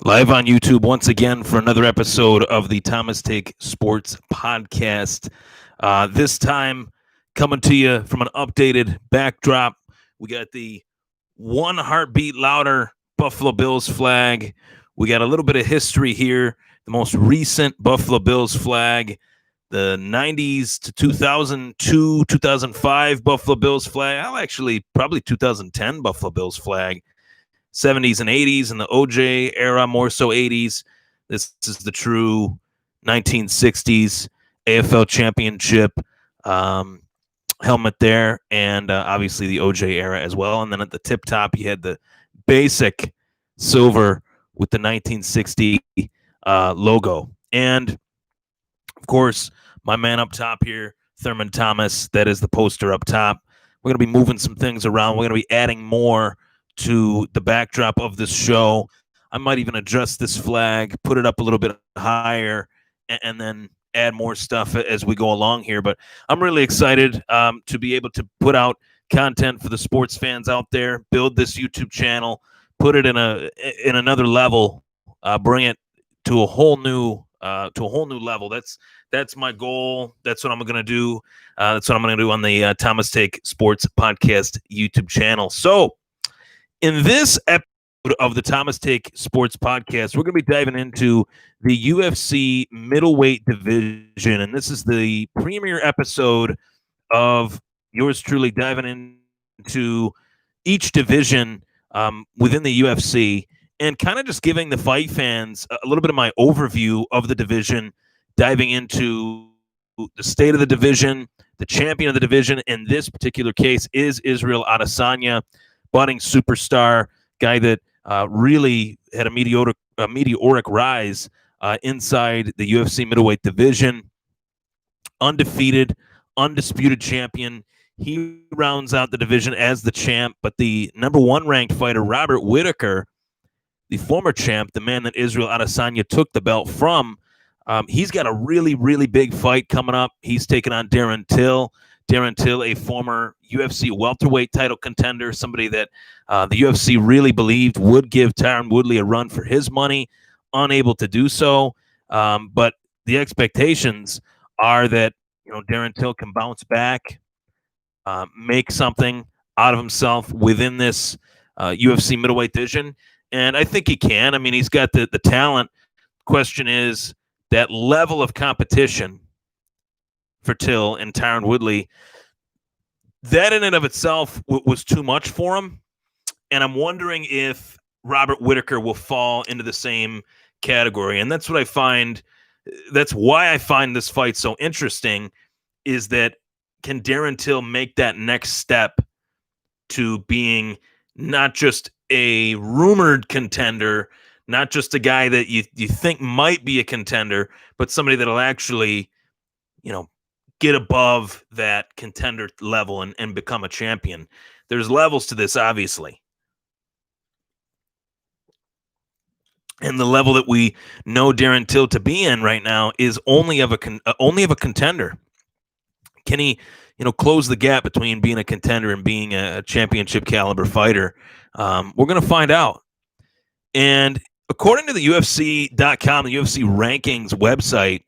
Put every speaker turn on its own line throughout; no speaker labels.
Live on YouTube once again for another episode of the Thomas Take Sports Podcast. This time coming to you from an updated backdrop. We got the one heartbeat louder Buffalo Bills flag. We got a little bit of history here. The most recent Buffalo Bills flag, the 90s to 2002, 2005 Buffalo Bills flag. Actually, probably 2010 Buffalo Bills flag. 70s and 80s and the OJ era, more so 80s. This is the true 1960s AFL championship helmet there, and obviously the OJ era as well. And then at the tip top, you had the basic silver with the 1960 logo. And, of course, my man up top here, Thurman Thomas, that is the poster up top. We're going to be moving some things around. We're going to be adding more to the backdrop of this show. I might even adjust this flag, put it up a little bit higher, and then add more stuff as we go along here. But I'm really excited to be able to put out content for the sports fans out there, build this YouTube channel, put it in another level, bring it to a whole new level. That's my goal. That's what I'm going to do. That's what I'm going to do on the Thomas Take Sports Podcast YouTube channel. So, in this episode of the Thomas Take Sports Podcast, we're going to be diving into the UFC Middleweight Division, and this is the premiere episode of yours truly diving into each division within the UFC and kind of just giving the fight fans a little bit of my overview of the division, diving into the state of the division. The champion of the division in this particular case is Israel Adesanya, budding superstar, guy that really had a meteoric rise inside the UFC Middleweight Division. Undefeated, undisputed champion. He rounds out the division as the champ, but the number one ranked fighter, Robert Whittaker, the former champ, the man that Israel Adesanya took the belt from, he's got a really, really big fight coming up. He's taking on Darren Till. Darren Till, a former UFC welterweight title contender, somebody that the UFC really believed would give Tyron Woodley a run for his money, unable to do so. But the expectations are that Darren Till can bounce back, make something out of himself within this UFC middleweight division, and I think he can. I mean, he's got the talent. Question is that level of competition for Till and Tyron Woodley, that in and of itself was too much for him. And I'm wondering if Robert Whittaker will fall into the same category. And that's what I find. That's why I find this fight so interesting, is that can Darren Till make that next step to being not just a rumored contender, not just a guy that you think might be a contender, but somebody that'll actually, get above that contender level and become a champion. There's levels to this, obviously. And the level that we know Darren Till to be in right now is only of a contender. Can he, close the gap between being a contender and being a championship caliber fighter? We're going to find out. And according to the UFC.com, the UFC rankings website,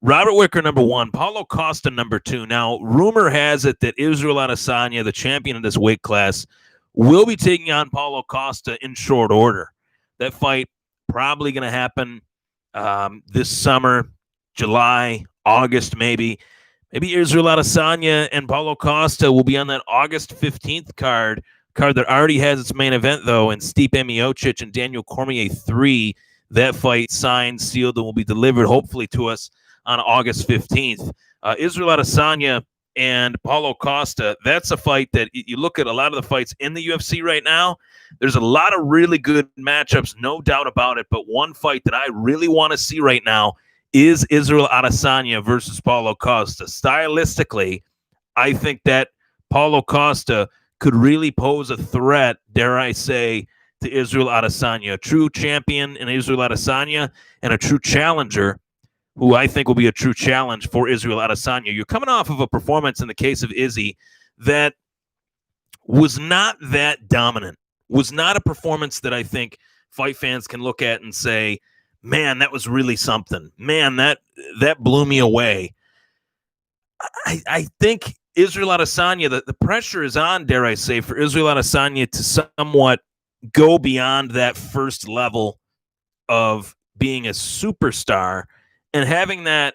Robert Whittaker, number one, Paulo Costa, number two. Now, rumor has it that Israel Adesanya, the champion of this weight class, will be taking on Paulo Costa in short order. That fight probably going to happen this summer, July, August, maybe. Maybe Israel Adesanya and Paulo Costa will be on that August 15th card that already has its main event, though, and Stipe Miocic and Daniel Cormier 3. That fight signed, sealed, and will be delivered, hopefully, to us on August 15th. Israel Adesanya and Paulo Costa, that's a fight that you look at a lot of the fights in the UFC right now. There's a lot of really good matchups, no doubt about it. But one fight that I really want to see right now is Israel Adesanya versus Paulo Costa. Stylistically, I think that Paulo Costa could really pose a threat, dare I say, to Israel Adesanya. A true champion in Israel Adesanya and a true challenger who I think will be a true challenge for Israel Adesanya. You're coming off of a performance in the case of Izzy that was not that dominant, was not a performance that I think fight fans can look at and say, man, that was really something. Man, that blew me away. I think Israel Adesanya, the pressure is on, dare I say, for Israel Adesanya to somewhat go beyond that first level of being a superstar and having that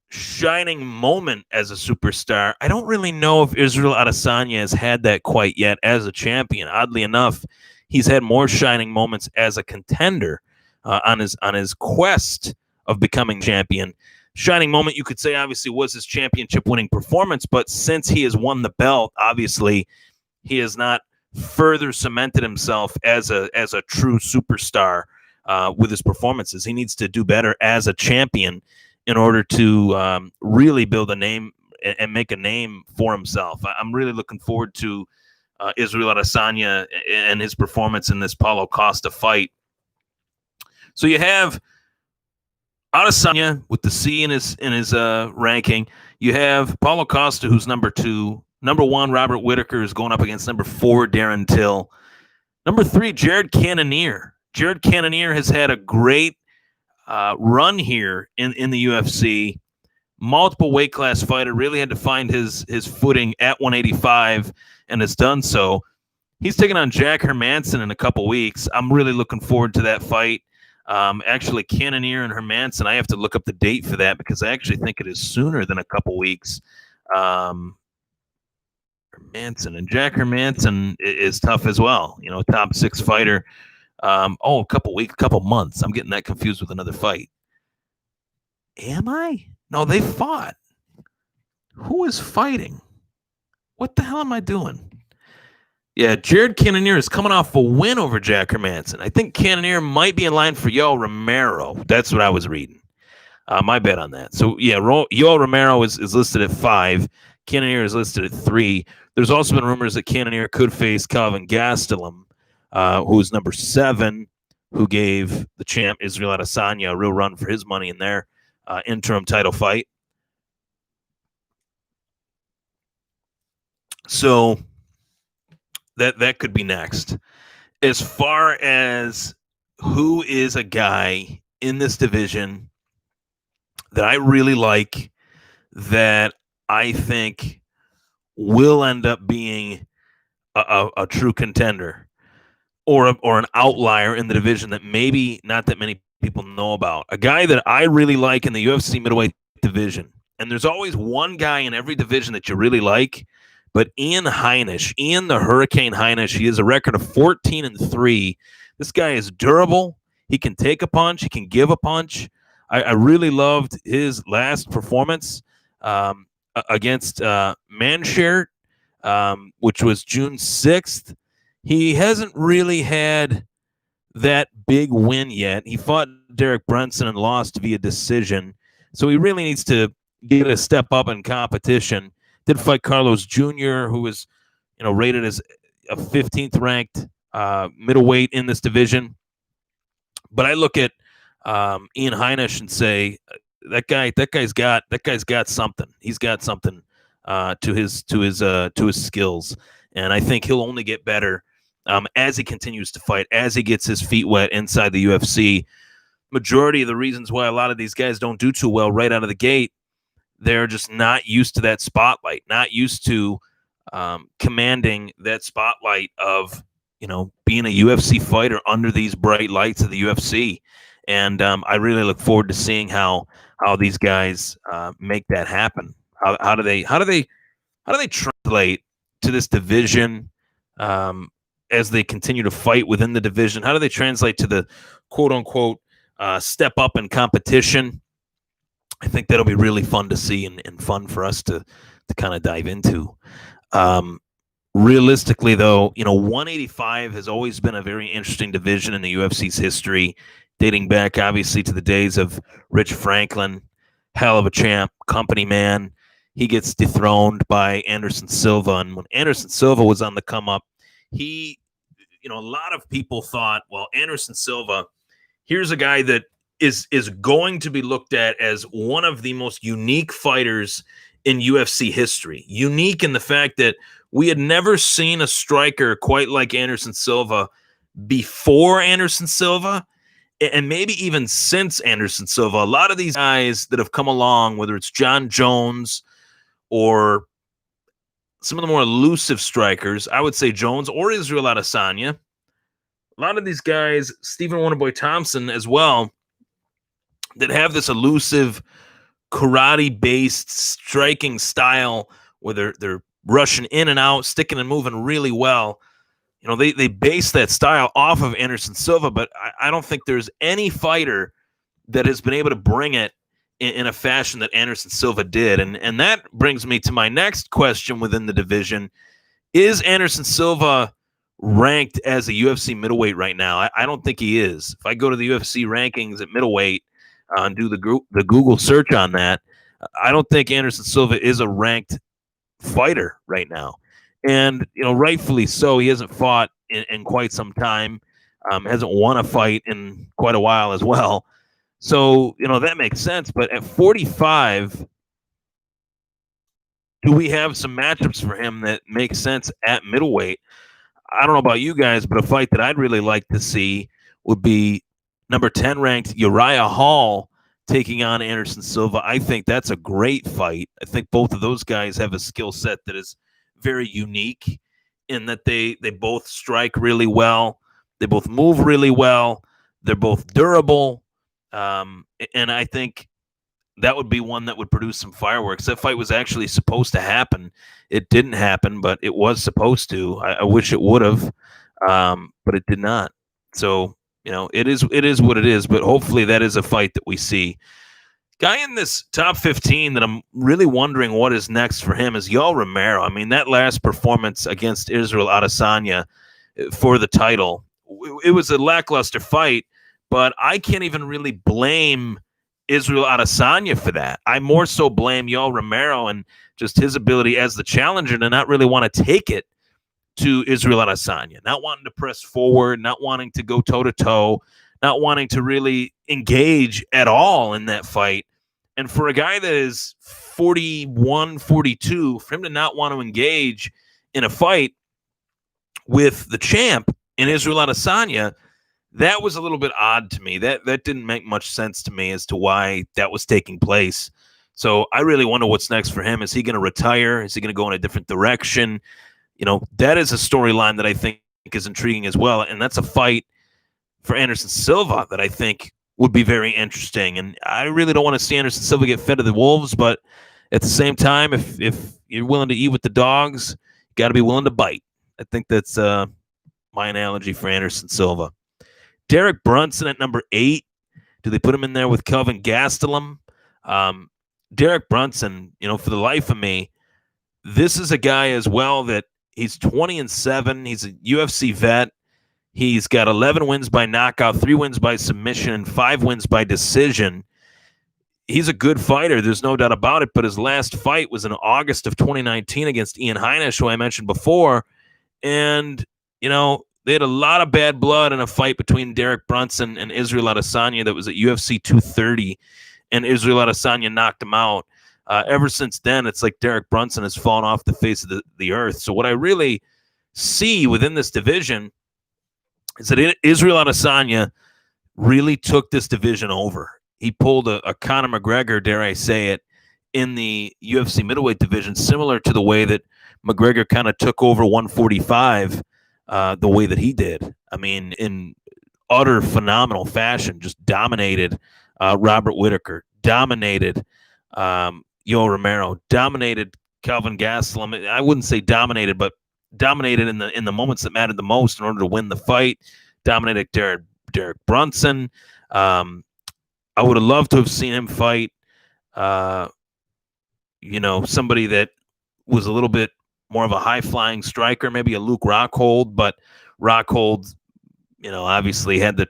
shining moment as a superstar. I don't really know if Israel Adesanya has had that quite yet as a champion. Oddly enough, he's had more shining moments as a contender on his quest of becoming champion. Shining moment, you could say, obviously, was his championship winning performance, but since he has won the belt, obviously, he has not further cemented himself as a true superstar with his performances. He needs to do better as a champion in order to really build a name and make a name for himself. I'm really looking forward to Israel Adesanya and his performance in this Paulo Costa fight. So you have Adesanya with the C in his ranking. You have Paulo Costa, who's number 2. Number 1, Robert Whittaker, is going up against number 4, Darren Till. Number 3, Jerrod Cannoneer. Jerrod Cannoneer has had a great run here in the UFC. Multiple weight class fighter, really had to find his footing at 185 and has done so. He's taking on Jack Hermansson in a couple weeks. I'm really looking forward to that fight. Actually, Cannoneer and Hermansson, I have to look up the date for that because I actually think it is sooner than a couple weeks. Hermansson and Jack Hermansson is tough as well. You know, top 6 fighter. A couple months. I'm getting that confused with another fight. Am I? No, they fought. Who is fighting? What the hell am I doing? Yeah, Jerrod Cannoneer is coming off a win over Jack Hermansson. I think Cannoneer might be in line for Yoel Romero. That's what I was reading. My bet on that. So, yeah, Yoel Romero is listed at 5. Cannoneer is listed at 3. There's also been rumors that Cannoneer could face Calvin Gastelum, who is number 7, who gave the champ Israel Adesanya a real run for his money in their interim title fight. So that could be next. As far as who is a guy in this division that I really like, that I think will end up being a true contender or an outlier in the division that maybe not that many people know about. A guy that I really like in the UFC Middleweight Division. And there's always one guy in every division that you really like, but Ian the Hurricane Heinisch, he has a record of 14-3. This guy is durable. He can take a punch. He can give a punch. I really loved his last performance against Manshert, which was June 6th. He hasn't really had that big win yet. He fought Derek Brunson and lost via decision. So he really needs to get a step up in competition. Did fight Carlos Jr., who was, rated as a 15th ranked middleweight in this division. But I look at Ian Heinisch and say that guy's got something. He's got something to his skills, and I think he'll only get better as he continues to fight, as he gets his feet wet inside the UFC. Majority of the reasons why a lot of these guys don't do too well right out of the gate, they're just not used to that spotlight, not used to commanding that spotlight of, being a UFC fighter under these bright lights of the UFC. And I really look forward to seeing how these guys make that happen. How do they translate to this division as they continue to fight within the division? How do they translate to the quote unquote step up in competition? I think that'll be really fun to see and fun for us to kind of dive into. Realistically, though, 185 has always been a very interesting division in the UFC's history, dating back, obviously, to the days of Rich Franklin, hell of a champ, company man. He gets dethroned by Anderson Silva. And when Anderson Silva was on the come up, a lot of people thought, well, Anderson Silva, here's a guy that is going to be looked at as one of the most unique fighters in UFC history. Unique in the fact that we had never seen a striker quite like Anderson Silva before Anderson Silva, and maybe even since Anderson Silva. A lot of these guys that have come along, whether it's John Jones or some of the more elusive strikers, I would say Jones or Israel Adesanya, a lot of these guys, Stephen Wonderboy Thompson as well, that have this elusive karate-based striking style where they're rushing in and out, sticking and moving really well. You know, they base that style off of Anderson Silva, but I don't think there's any fighter that has been able to bring it in a fashion that Anderson Silva did. And that brings me to my next question within the division. Is Anderson Silva ranked as a UFC middleweight right now? I don't think he is. If I go to the UFC rankings at middleweight and do the Google search on that, I don't think Anderson Silva is a ranked fighter right now. And, you know, rightfully so. He hasn't fought in quite some time, hasn't won a fight in quite a while as well. So, you know, that makes sense. But at 45, do we have some matchups for him that make sense at middleweight? I don't know about you guys, but a fight that I'd really like to see would be number 10 ranked Uriah Hall taking on Anderson Silva. I think that's a great fight. I think both of those guys have a skill set that is very unique in that they both strike really well. They both move really well. They're both durable. And I think that would be one that would produce some fireworks. That fight was actually supposed to happen. It didn't happen, but it was supposed to. I wish it would have, but it did not. So, you know, it is what it is, but hopefully that is a fight that we see. Guy in this top 15 that I'm really wondering what is next for him is Yoel Romero. I mean, that last performance against Israel Adesanya for the title, it was a lackluster fight, but I can't even really blame Israel Adesanya for that. I more so blame Yoel Romero and just his ability as the challenger to not really want to take it to Israel Adesanya, not wanting to press forward, not wanting to go toe-to-toe, not wanting to really engage at all in that fight. And for a guy that is 41, 42, for him to not want to engage in a fight with the champ in Israel Adesanya, that was a little bit odd to me. That didn't make much sense to me as to why that was taking place. So I really wonder what's next for him. Is he going to retire? Is he going to go in a different direction? You know, that is a storyline that I think is intriguing as well. And that's a fight for Anderson Silva that I think would be very interesting. And I really don't want to see Anderson Silva get fed to the wolves, but at the same time, if you're willing to eat with the dogs, you got to be willing to bite. I think that's my analogy for Anderson Silva. Derek Brunson at number 8. Do they put him in there with Kelvin Gastelum? Derek Brunson, you know, for the life of me, this is a guy as well that he's 20-7. He's a UFC vet. He's got 11 wins by knockout, 3 wins by submission, and 5 wins by decision. He's a good fighter. There's no doubt about it. But his last fight was in August of 2019 against Ian Heinisch, who I mentioned before. And, you know, they had a lot of bad blood in a fight between Derek Brunson and Israel Adesanya that was at UFC 230. And Israel Adesanya knocked him out. Ever since then, it's like Derek Brunson has fallen off the face of the earth. So what I really see within this division is that Israel Adesanya really took this division over. He pulled a Conor McGregor, dare I say it, in the UFC middleweight division, similar to the way that McGregor kind of took over 145 the way that he did. I mean, in utter phenomenal fashion, just dominated Robert Whittaker, dominated Yoel Romero, dominated Kelvin Gastelum. I wouldn't say dominated, but dominated in the moments that mattered the most in order to win the fight. Dominated Derek Brunson. I would have loved to have seen him fight, you know, somebody that was a little bit more of a high-flying striker, maybe a Luke Rockhold, but Rockhold, you know, obviously had the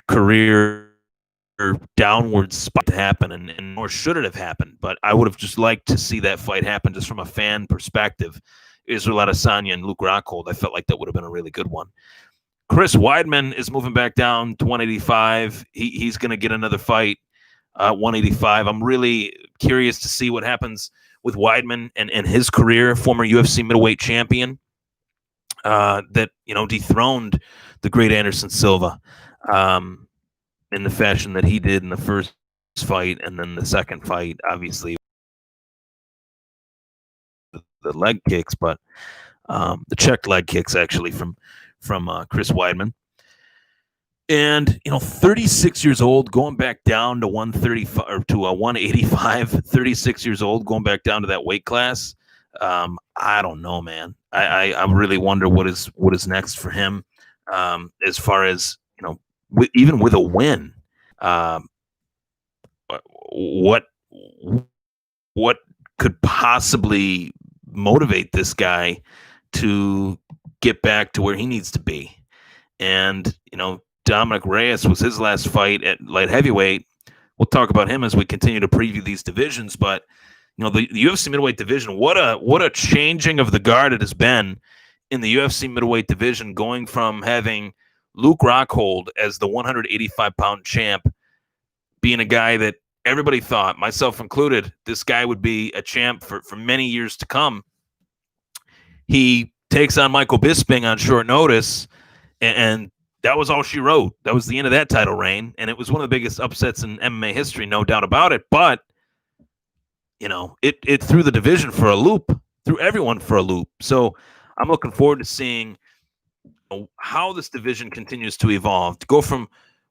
career downward spot to happen, and nor should it have happened. But I would have just liked to see that fight happen just from a fan perspective. Israel Adesanya and Luke Rockhold, I felt like that would have been a really good one. Chris Weidman is moving back down to 185. He's going to get another fight, 185. I'm really curious to see what happens with Weidman and his career, former UFC middleweight champion. that dethroned the great Anderson Silva in the fashion that he did in the first fight, and then the second fight, obviously the leg kicks, but the checked leg kicks actually from Chris Weidman. And 36 years old, going back down to 135 or to 185. 36 years old, going back down to that weight class. I don't know, man. I really wonder what is next for him. As far as even with a win, what could possibly motivate this guy to get back to where he needs to be? And Dominick Reyes was his last fight at light heavyweight. We'll talk about him as we continue to preview these divisions. But the UFC Middleweight Division, what a changing of the guard it has been in the UFC Middleweight Division, going from having Luke Rockhold as the 185-pound champ, being a guy that everybody thought, myself included, this guy would be a champ for many years to come. He takes on Michael Bisping on short notice, and that was all she wrote. That was the end of that title reign, and it was one of the biggest upsets in MMA history, no doubt about it. But it threw the division for a loop, threw everyone for a loop. So I'm looking forward to seeing how this division continues to evolve, to go from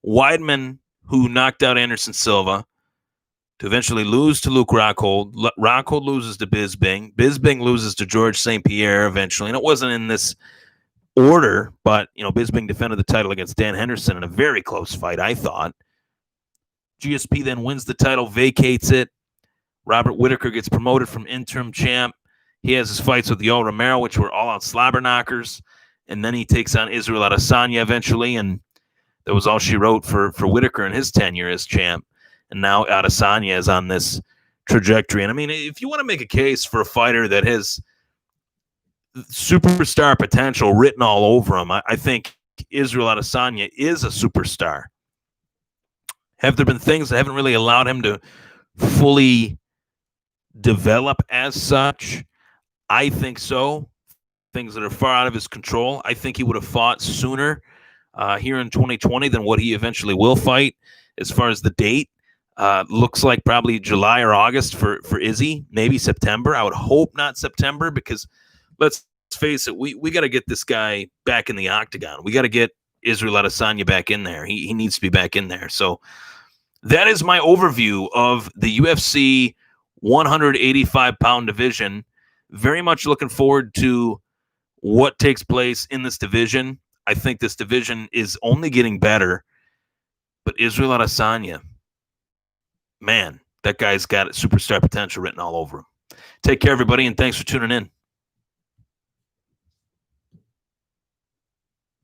Weidman, who knocked out Anderson Silva, to eventually lose to Luke Rockhold. Rockhold loses to Bisping. Bisping loses to George St. Pierre eventually, and it wasn't in this order, but Bisping defended the title against Dan Henderson in a very close fight, I thought. GSP then wins the title, vacates it. Robert Whittaker gets promoted from interim champ. He has his fights with Yoel Romero, which were all-out slobber knockers, and then he takes on Israel Adesanya eventually, and that was all she wrote for Whittaker in his tenure as champ. And now Adesanya is on this trajectory. And I mean, if you want to make a case for a fighter that has superstar potential written all over him, I think Israel Adesanya is a superstar. Have there been things that haven't really allowed him to fully develop as such? I think so. Things that are far out of his control. I think he would have fought sooner here in 2020 than what he eventually will fight. As far as the date, looks like probably July or August for Izzy, maybe September. I would hope not September, because let's face it, we got to get this guy back in the octagon. We got to get Israel Adesanya back in there. He needs to be back in there. So that is my overview of the UFC 185-pound division. Very much looking forward to what takes place in this division. I think this division is only getting better. But Israel Adesanya, man, that guy's got superstar potential written all over him. Take care, everybody, and thanks for tuning in.